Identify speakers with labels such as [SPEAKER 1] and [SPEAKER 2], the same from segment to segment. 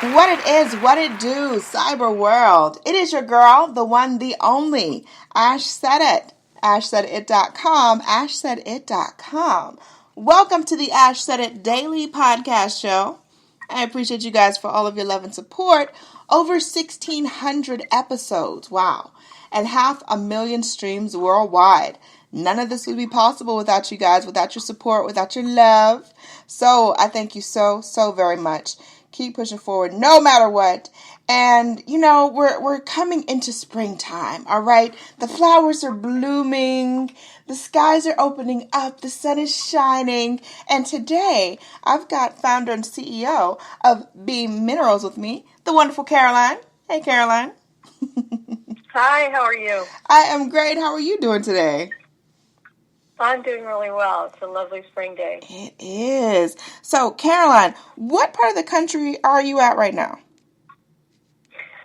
[SPEAKER 1] What it is, what it do, cyber world. It is your girl, the one, the only, Ash Said It. AshSaidIt.com, AshSaidIt.com. Welcome to the Ash Said It Daily Podcast Show. I appreciate you guys for all of your love and support. Over 1,600 episodes, wow, and 500,000 streams worldwide. None of this would be possible without you guys, without your support, without your love. So I thank you so very much. Keep pushing forward no matter what. And, you know, we're coming into springtime, all right? The flowers are blooming. The skies are opening up. The sun is shining. And today, I've got founder and CEO of BEAM-Minerals with me, the wonderful Caroline. Hey, Caroline.
[SPEAKER 2] Hi, how are you?
[SPEAKER 1] I am great. How are you doing today?
[SPEAKER 2] I'm doing really well. It's a lovely spring day.
[SPEAKER 1] It is. So, Caroline, what part of the country are you at right now?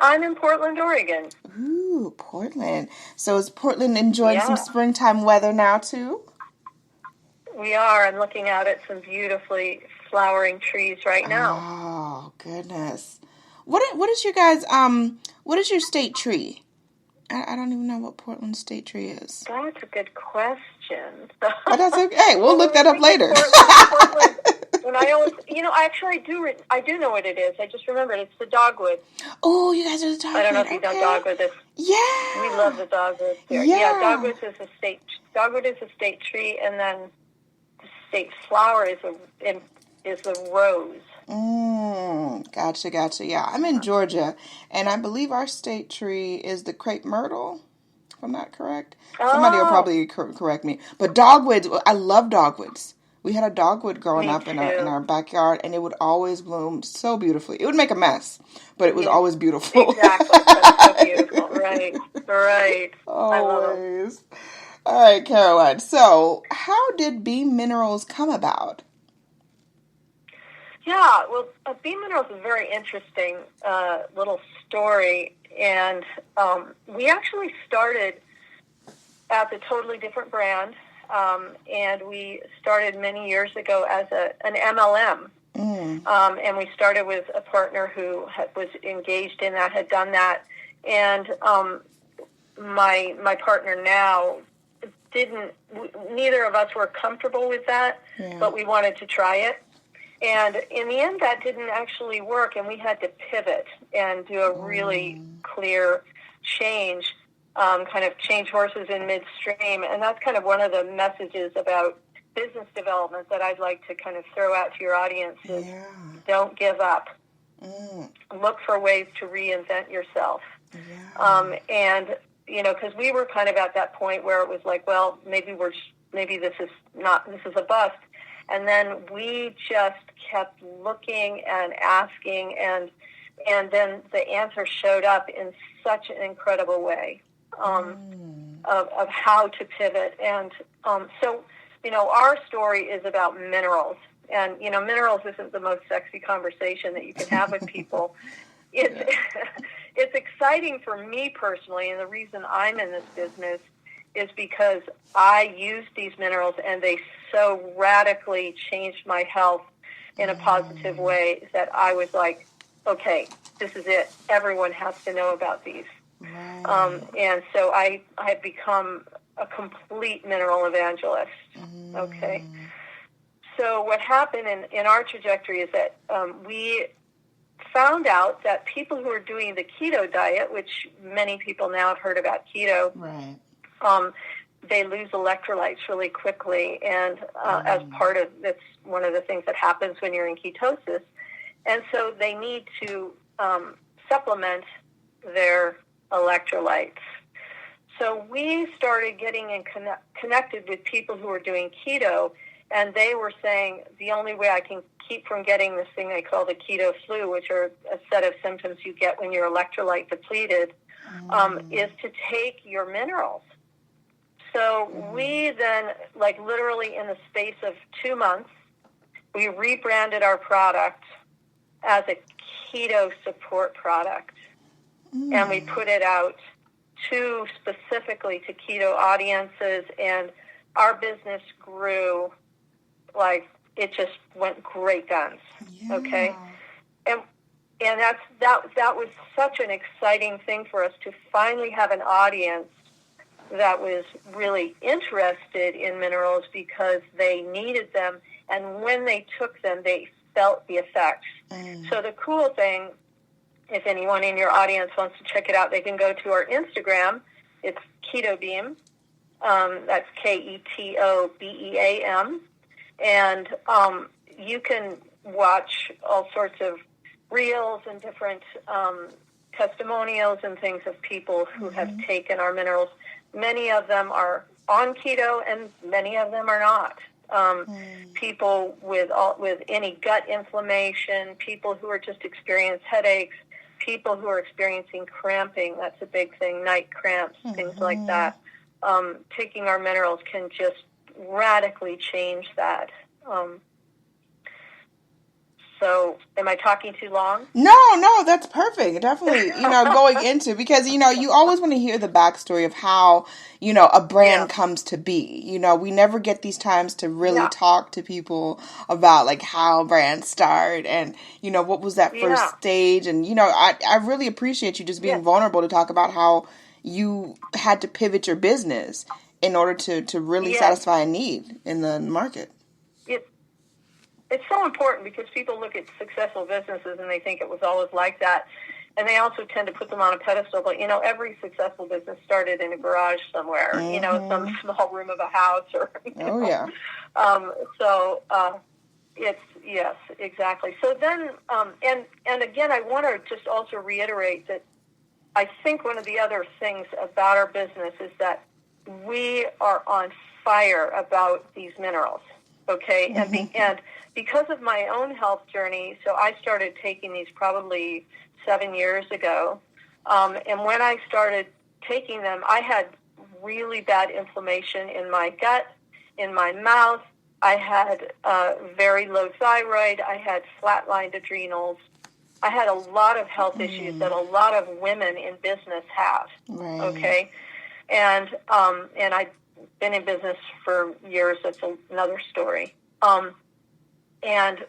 [SPEAKER 2] I'm in Portland, Oregon.
[SPEAKER 1] Ooh, Portland. So is Portland enjoying some springtime weather now, too?
[SPEAKER 2] We are. I'm looking out at some beautifully flowering trees right now.
[SPEAKER 1] Oh, goodness. What is your guys', what is your state tree? I don't even know what Portland state tree is.
[SPEAKER 2] That's a good question.
[SPEAKER 1] But that's okay. We'll look that up later.
[SPEAKER 2] Portland, when I do know what it is. I just remembered. It's the dogwood.
[SPEAKER 1] Oh, you guys are the dogwood.
[SPEAKER 2] I don't know if you know dogwood.
[SPEAKER 1] Yeah.
[SPEAKER 2] We love the dogwood here. Yeah, dogwood is a state tree, and then the state flower is the rose.
[SPEAKER 1] Gotcha. Yeah, I'm in Georgia, and I believe our state tree is the crepe myrtle, if I'm not correct. Somebody will probably correct me. But dogwoods, I love dogwoods. We had a dogwood growing up in our backyard, and it would always bloom so beautifully. It would make a mess, but it was always beautiful.
[SPEAKER 2] Exactly. That's so beautiful. Right.
[SPEAKER 1] Always. All right, Caroline. So, how did BEAM-Minerals come about?
[SPEAKER 2] Yeah, well, BEAM-Minerals is a very interesting little story, and we actually started as a totally different brand, and we started many years ago as an MLM, and we started with a partner who was engaged in that, had done that, and my partner now neither of us were comfortable with that, but we wanted to try it. And in the end, that didn't actually work, and we had to pivot and do a really clear change, kind of change horses in midstream. And that's kind of one of the messages about business development that I'd like to kind of throw out to your audience is don't give up. Look for ways to reinvent yourself. And, you know, because we were kind of at that point where it was like, well, maybe this is a bust. And then we just kept looking and asking, and then the answer showed up in such an incredible way of how to pivot. And so, you know, our story is about minerals. And, you know, minerals isn't the most sexy conversation that you can have with people. It's exciting for me personally, and the reason I'm in this business is because I used these minerals and they so radically changed my health in a positive way that I was like, okay, this is it. Everyone has to know about these. And so I have become a complete mineral evangelist. Okay. So what happened in our trajectory is that we found out that people who are doing the keto diet, which many people now have heard about keto, they lose electrolytes really quickly, and as part of that's one of the things that happens when you're in ketosis, and so they need to supplement their electrolytes. So we started getting connected with people who were doing keto, and they were saying the only way I can keep from getting this thing they call the keto flu, which are a set of symptoms you get when you're electrolyte depleted, is to take your minerals. So we then, like literally in the space of 2 months, we rebranded our product as a keto support product. And we put it out specifically to keto audiences, and our business grew like it just went great guns. Okay. And and that was such an exciting thing for us to finally have an audience that was really interested in minerals because they needed them, and when they took them, they felt the effects. So the cool thing, if anyone in your audience wants to check it out, they can go to our Instagram. It's Keto Beam. That's KETOBEAM. And you can watch all sorts of reels and different testimonials and things of people who have taken our minerals. Many of them are on keto, and many of them are not. People with any gut inflammation, people who are just experiencing headaches, people who are experiencing cramping, that's a big thing, night cramps, things like that. Taking our minerals can just radically change that. So am I talking too long?
[SPEAKER 1] No, that's perfect. Definitely, going into, because, you always want to hear the backstory of how, a brand comes to be. We never get these times to really talk to people about like how brands start and, what was that first stage. And, I really appreciate you just being vulnerable to talk about how you had to pivot your business in order to really satisfy a need in the market.
[SPEAKER 2] It's so important because people look at successful businesses and they think it was always like that. And they also tend to put them on a pedestal. But, every successful business started in a garage somewhere, some small room of a house. Yes, exactly. So then, and again, I want to just also reiterate that I think one of the other things about our business is that we are on fire about these minerals. Okay, and because of my own health journey, so I started taking these probably 7 years ago, and when I started taking them, I had really bad inflammation in my gut, in my mouth. I had very low thyroid. I had flatlined adrenals. I had a lot of health issues that a lot of women in business have.
[SPEAKER 1] Right.
[SPEAKER 2] Okay, and I've been in business for years. That's another story. And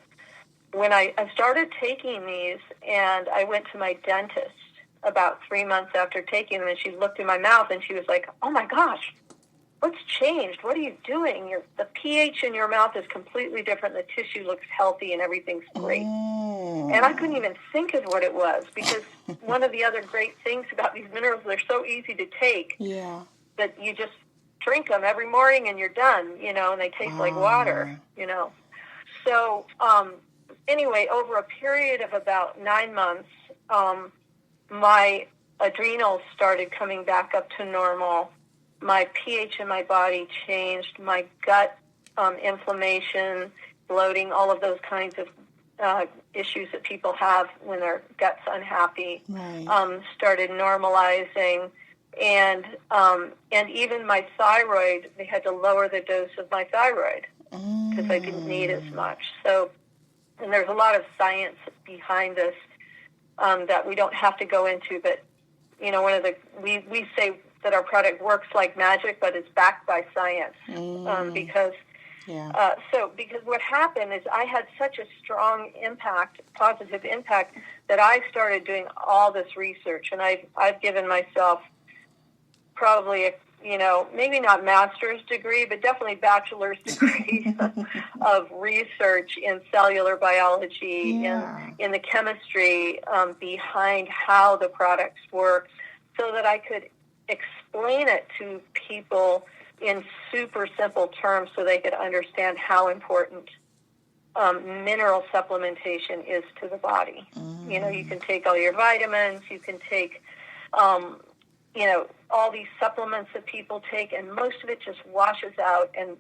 [SPEAKER 2] when I started taking these, and I went to my dentist about 3 months after taking them, and she looked in my mouth, and she was like, "Oh my gosh, what's changed? What are you doing? The pH in your mouth is completely different. The tissue looks healthy, and everything's great." And I couldn't even think of what it was, because one of the other great things about these minerals, they're so easy to take that you just drink them every morning and you're done, and they taste like water, So anyway, over a period of about 9 months, my adrenals started coming back up to normal. My pH in my body changed. My gut inflammation, bloating, all of those kinds of issues that people have when their gut's unhappy, started normalizing. And even my thyroid, they had to lower the dose of my thyroid because I didn't need as much. So, and there's a lot of science behind this that we don't have to go into. But we say that our product works like magic, but it's backed by science because what happened is I had such a strong positive impact, that I started doing all this research, and I've given myself probably maybe not master's degree, but definitely bachelor's degree of research in cellular biology, in the chemistry behind how the products work, so that I could explain it to people in super simple terms so they could understand how important mineral supplementation is to the body. You can take all your vitamins, you can take all these supplements that people take, and most of it just washes out and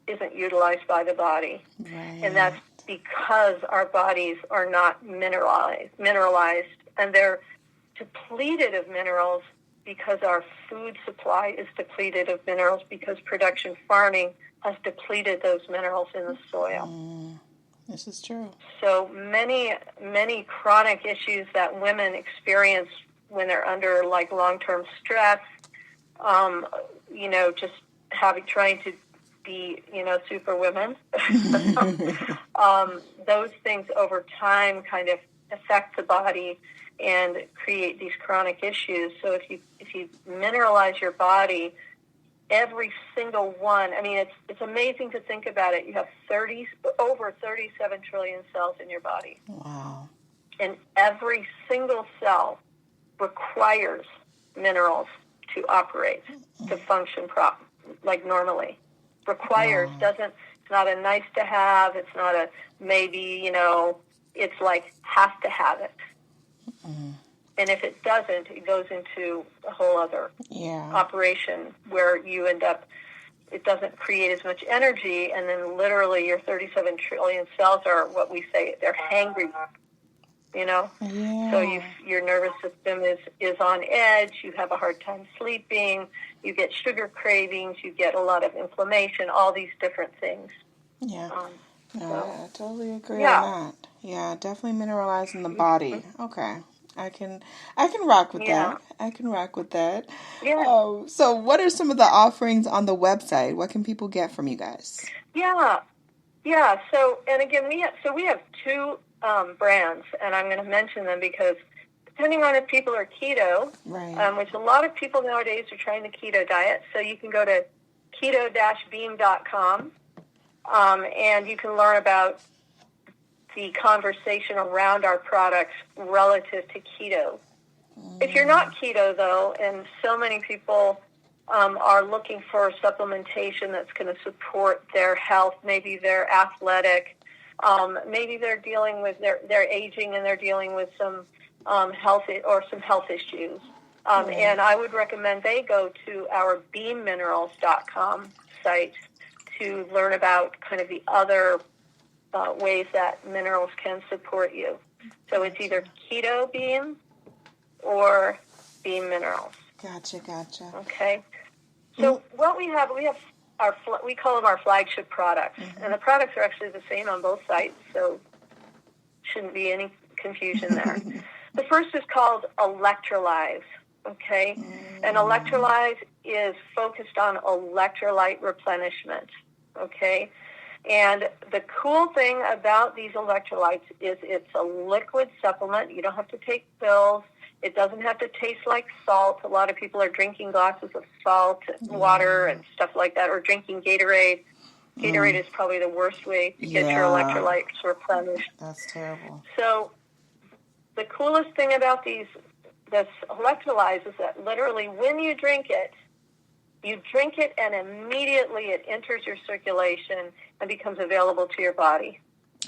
[SPEAKER 2] isn't utilized by the body.
[SPEAKER 1] Right.
[SPEAKER 2] And that's because our bodies are not mineralized, and they're depleted of minerals because our food supply is depleted of minerals, because production farming has depleted those minerals in the soil.
[SPEAKER 1] This is true.
[SPEAKER 2] So many chronic issues that women experience when they're under like long-term stress, just trying to be, super women, those things over time kind of affect the body and create these chronic issues. So if you mineralize your body, every single one, I mean, it's amazing to think about it. You have over 37 trillion cells in your body.
[SPEAKER 1] Wow. And
[SPEAKER 2] every single cell requires minerals to operate, to function like normally. Requires, doesn't, it's not a nice to have, it's not a maybe, it's like has to have it. And if it doesn't, it goes into a whole other operation where you end up, it doesn't create as much energy, and then literally your 37 trillion cells are what we say, they're hangry. So your nervous system is on edge, you have a hard time sleeping, you get sugar cravings, you get a lot of inflammation, all these different things.
[SPEAKER 1] I totally agree on that. Yeah, definitely mineralizing the body. Okay. I can rock with that. I can rock with that. Yeah. So what are some of the offerings on the website? What can people get from you guys?
[SPEAKER 2] Yeah. So, and again, we have two brands, and I'm going to mention them because depending on if people are keto, which a lot of people nowadays are trying the keto diet, so you can go to keto-beam.com, and you can learn about the conversation around our products relative to keto. If you're not keto, though, and so many people are looking for supplementation that's going to support their health, maybe they're athletic, maybe they're dealing with their aging and they're dealing with some health issues. And I would recommend they go to our BEAM-Minerals.com site to learn about kind of the other ways that minerals can support you. So it's either Keto Beam or Beam Minerals.
[SPEAKER 1] Gotcha.
[SPEAKER 2] Okay. So what we have we call them our flagship products, and the products are actually the same on both sites, so shouldn't be any confusion there. The first is called Electrolyze. Okay, and Electrolyze is focused on electrolyte replenishment. Okay. And the cool thing about these electrolytes is it's a liquid supplement. You don't have to take pills. It doesn't have to taste like salt. A lot of people are drinking glasses of salt, water, and stuff like that, or drinking Gatorade. Gatorade is probably the worst way to get your electrolytes replenished.
[SPEAKER 1] That's terrible.
[SPEAKER 2] So the coolest thing about this Electrolyze is that literally when you drink it and immediately it enters your circulation and becomes available to your body.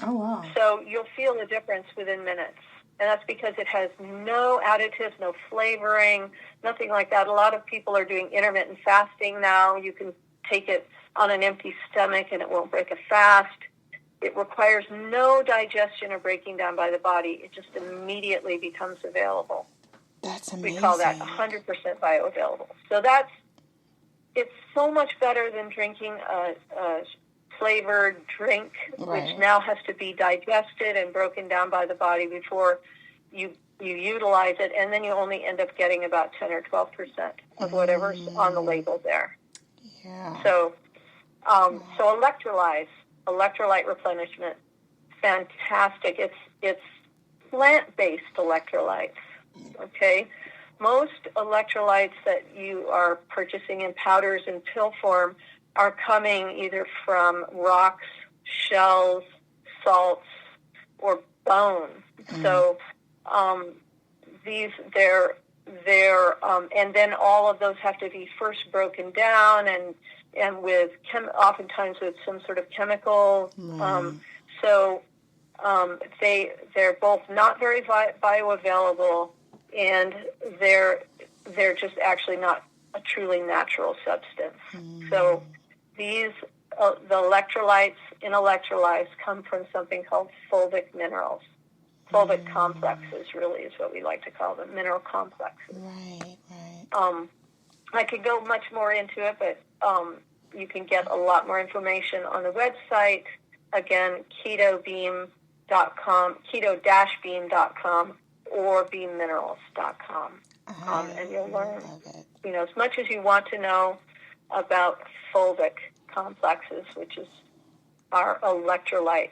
[SPEAKER 1] Oh, wow.
[SPEAKER 2] So you'll feel the difference within minutes. And that's because it has no additives, no flavoring, nothing like that. A lot of people are doing intermittent fasting now. You can take it on an empty stomach and it won't break a fast. It requires no digestion or breaking down by the body. It just immediately becomes available.
[SPEAKER 1] That's amazing.
[SPEAKER 2] We call that 100% bioavailable. So it's so much better than drinking a flavored drink, which now has to be digested and broken down by the body before you utilize it, and then you only end up getting about 10 or 12% of whatever's on the label there.
[SPEAKER 1] Yeah.
[SPEAKER 2] So electrolyte replenishment, fantastic. It's plant-based electrolytes. Okay. Most electrolytes that you are purchasing in powders and pill form are coming either from rocks, shells, salts, or bone. So and then all of those have to be first broken down and with oftentimes with some sort of chemical. They're both not very bioavailable, and they're just actually not a truly natural substance. So these the electrolytes in Electrolyze come from something called Fulvic Minerals. Fulvic complexes really is what we like to call them, mineral complexes.
[SPEAKER 1] Right.
[SPEAKER 2] I could go much more into it, but you can get a lot more information on the website. Again, keto-beam.com or beamminerals.com. And you'll learn, as much as you want to know about fulvic complexes, which is our electrolyte.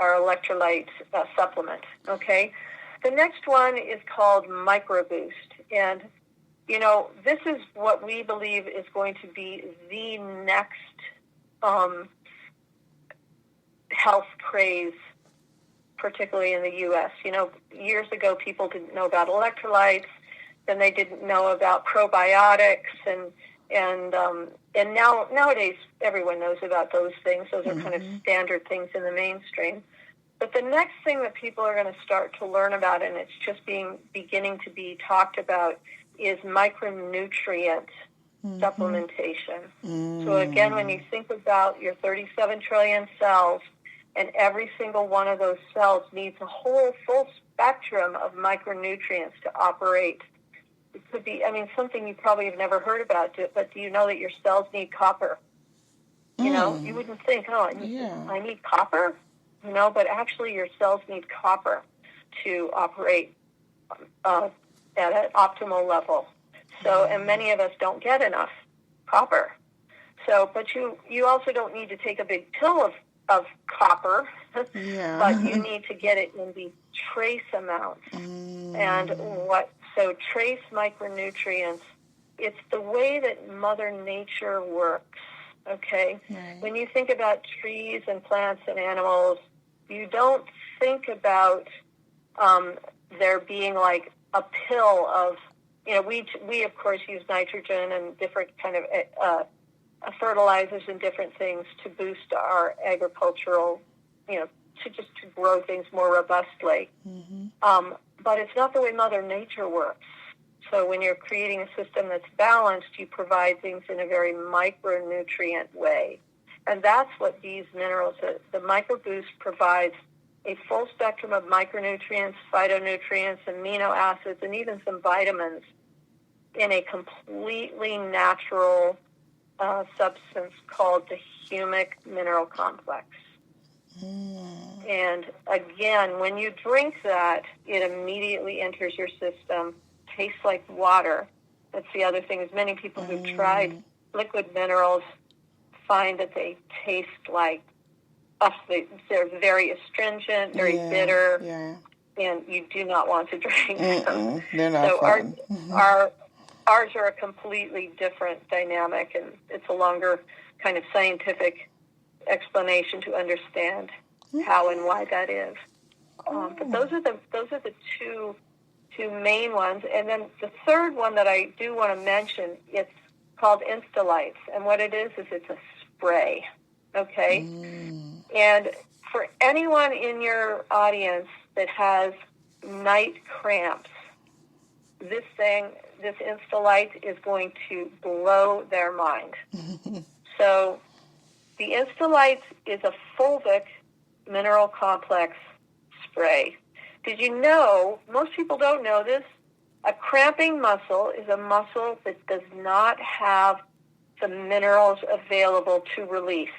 [SPEAKER 2] our electrolyte supplement, okay? The next one is called MicroBoost. And, you know, this is what we believe is going to be the next health craze, particularly in the U.S. You know, years ago, people didn't know about electrolytes, then they didn't know about probiotics, and nowadays everyone knows about those things. Those are kind of standard things in the mainstream. But the next thing that people are going to start to learn about, and it's just beginning to be talked about, is micronutrient supplementation. So again, when you think about your 37 trillion cells, and every single one of those cells needs a whole full spectrum of micronutrients to operate. It could be, I mean, something you probably have never heard about, but do you know that your cells need copper? You know, you wouldn't think, I need copper? You know, but actually your cells need copper to operate at an optimal level. So, and many of us don't get enough copper. So, but you also don't need to take a big pill of copper, but you need to get it in the trace amounts. So trace micronutrients, it's the way that Mother Nature works, okay? Right. When you think about trees and plants and animals, you don't think about there being like a pill of, you know, we of course use nitrogen and different kind of fertilizers and different things to boost our agricultural, you know, to grow things more robustly. But it's not the way Mother Nature works. So when you're creating a system that's balanced, you provide things in a very micronutrient way. And that's what these minerals, the MicroBoost provides a full spectrum of micronutrients, phytonutrients, amino acids, and even some vitamins in a completely natural substance called the humic mineral complex. And again, when you drink that, it immediately enters your system, tastes like water. That's the other thing, is many people who've tried liquid minerals find that they taste like they're very astringent, very bitter, and you do not want to drink them.
[SPEAKER 1] They're not fun.
[SPEAKER 2] Ours are a completely different dynamic, and it's a longer kind of scientific explanation to understand how and why that is. But those are the two main ones, and then the third one that I do want to mention, it's called Installite, and what it is it's a spray. Okay, and for anyone in your audience that has night cramps, this Installite is going to blow their mind. So the Installite is a Fulvic mineral complex spray. Did you know, most people don't know this, a cramping muscle is a muscle that does not have the minerals available to release.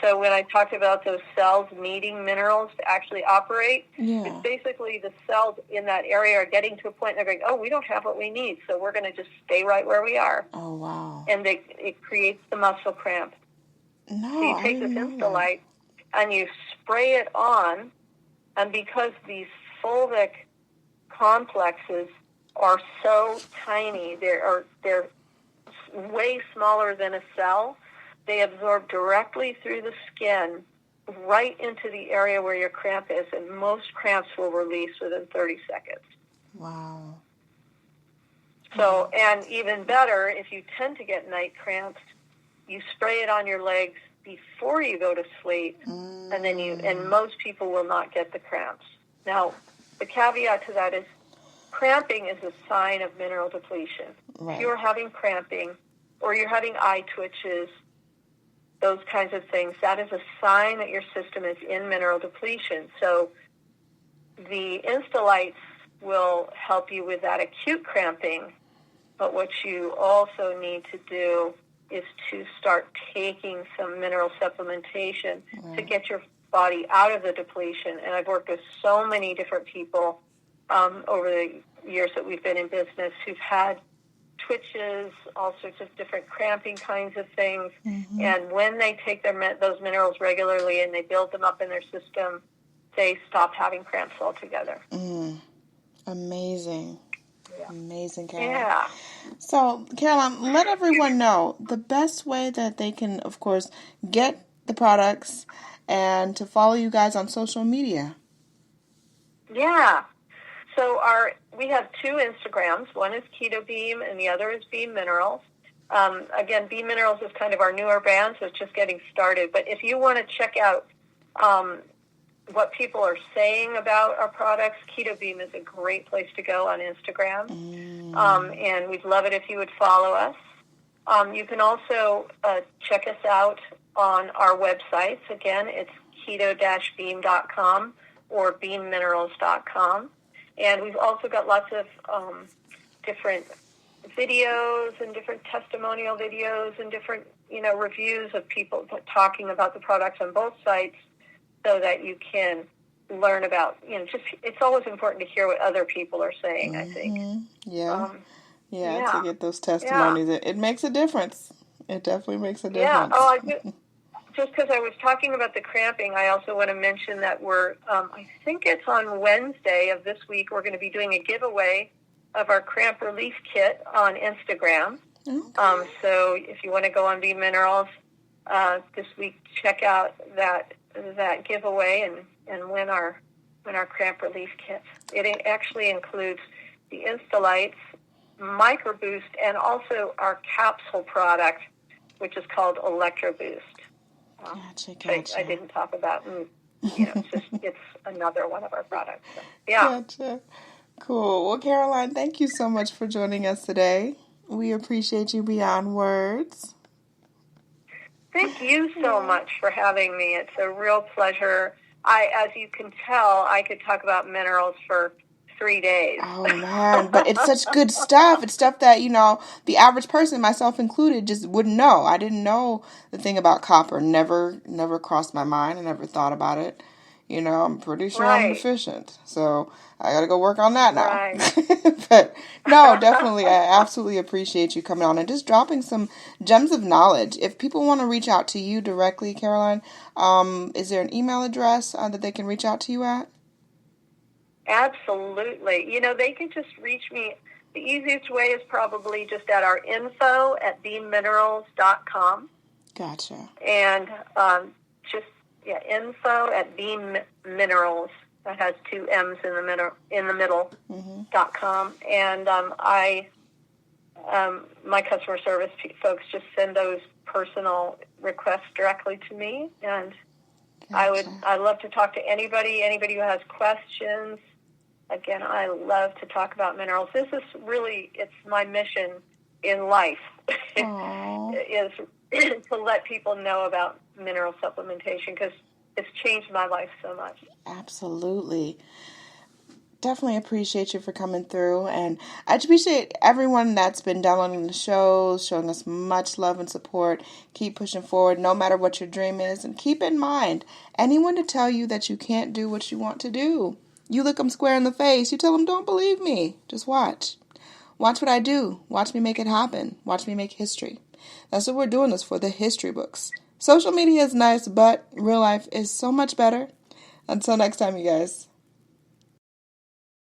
[SPEAKER 2] So when I talked about those cells needing minerals to actually operate, it's basically the cells in that area are getting to a point they're going, oh, we don't have what we need, so we're going to just stay right where we are.
[SPEAKER 1] Oh, wow.
[SPEAKER 2] And it creates the muscle cramp.
[SPEAKER 1] No,
[SPEAKER 2] so you take this Installite and you spray it on, and because these fulvic complexes are so tiny, they're way smaller than a cell, they absorb directly through the skin right into the area where your cramp is, and most cramps will release within 30 seconds.
[SPEAKER 1] Wow.
[SPEAKER 2] So, and even better, if you tend to get night cramps, you spray it on your legs before you go to sleep, and then and most people will not get the cramps. Now, the caveat to that is cramping is a sign of mineral depletion. Right. If you're having cramping or you're having eye twitches, those kinds of things, that is a sign that your system is in mineral depletion. So the Installite will help you with that acute cramping, but what you also need to do is to start taking some mineral supplementation to get your body out of the depletion. And I've worked with so many different people over the years that we've been in business who've had twitches, all sorts of different cramping kinds of things. And when they take those minerals regularly and they build them up in their system, they stop having cramps altogether.
[SPEAKER 1] Amazing.
[SPEAKER 2] Yeah.
[SPEAKER 1] Amazing, Caroline.
[SPEAKER 2] Yeah.
[SPEAKER 1] So, Caroline, let everyone know the best way that they can, of course, get the products and to follow you guys on social media.
[SPEAKER 2] Yeah. So we have 2 Instagrams. One is Keto Beam and the other is BEAM-Minerals. Again, BEAM-Minerals is kind of our newer brand, so it's just getting started. But if you want to check out what people are saying about our products, Keto Beam is a great place to go on Instagram. And we'd love it if you would follow us. You can also check us out on our websites. Again, it's keto-beam.com or beamminerals.com. And we've also got lots of different videos and different testimonial videos and different, reviews of people talking about the products on both sites so that you can learn about, it's always important to hear what other people are saying, I think.
[SPEAKER 1] Yeah. To get those testimonies. It makes a difference. It definitely makes a difference.
[SPEAKER 2] Yeah. Just because I was talking about the cramping, I also want to mention that I think it's on Wednesday of this week, we're going to be doing a giveaway of our cramp relief kit on Instagram. Okay. So if you want to go on BEAM-Minerals this week, check out that giveaway and win our cramp relief kit. It actually includes the Installite, MicroBoost, and also our capsule product, which is called ElectroBoost.
[SPEAKER 1] Gotcha.
[SPEAKER 2] I didn't talk about, it's another one of our products. So, yeah.
[SPEAKER 1] Gotcha. Cool. Well, Caroline, thank you so much for joining us today. We appreciate you beyond words.
[SPEAKER 2] Thank you so much for having me. It's a real pleasure. As you can tell, I could talk about minerals for 3 days.
[SPEAKER 1] Oh, man. But it's such good stuff. It's stuff that, the average person, myself included, just wouldn't know. I didn't know the thing about copper. Never crossed my mind. I never thought about it. I'm pretty sure I'm deficient. So I got to go work on that now. Right. But no, definitely. I absolutely appreciate you coming on and just dropping some gems of knowledge. If people want to reach out to you directly, Caroline, is there an email address that they can reach out to you at?
[SPEAKER 2] Absolutely. They can just reach me. The easiest way is probably just at our info@beamminerals.com.
[SPEAKER 1] Gotcha.
[SPEAKER 2] And info@BEAM-Minerals. That has 2 M's in the middle. .com. And my customer service folks just send those personal requests directly to me, and gotcha. I'd love to talk to anybody who has questions. Again, I love to talk about minerals. This is really, it's my mission in life is to let people know about mineral supplementation because it's changed my life so much.
[SPEAKER 1] Absolutely. Definitely appreciate you for coming through, and I appreciate everyone that's been downloading the shows, showing us much love and support. Keep pushing forward no matter what your dream is, and keep in mind, anyone to tell you that you can't do what you want to do, you look them square in the face, you tell them, don't believe me, just watch. Watch what I do. Watch me make it happen. Watch me make history. That's what we're doing this for, the history books. Social media is nice, but real life is so much better. Until next time, you guys.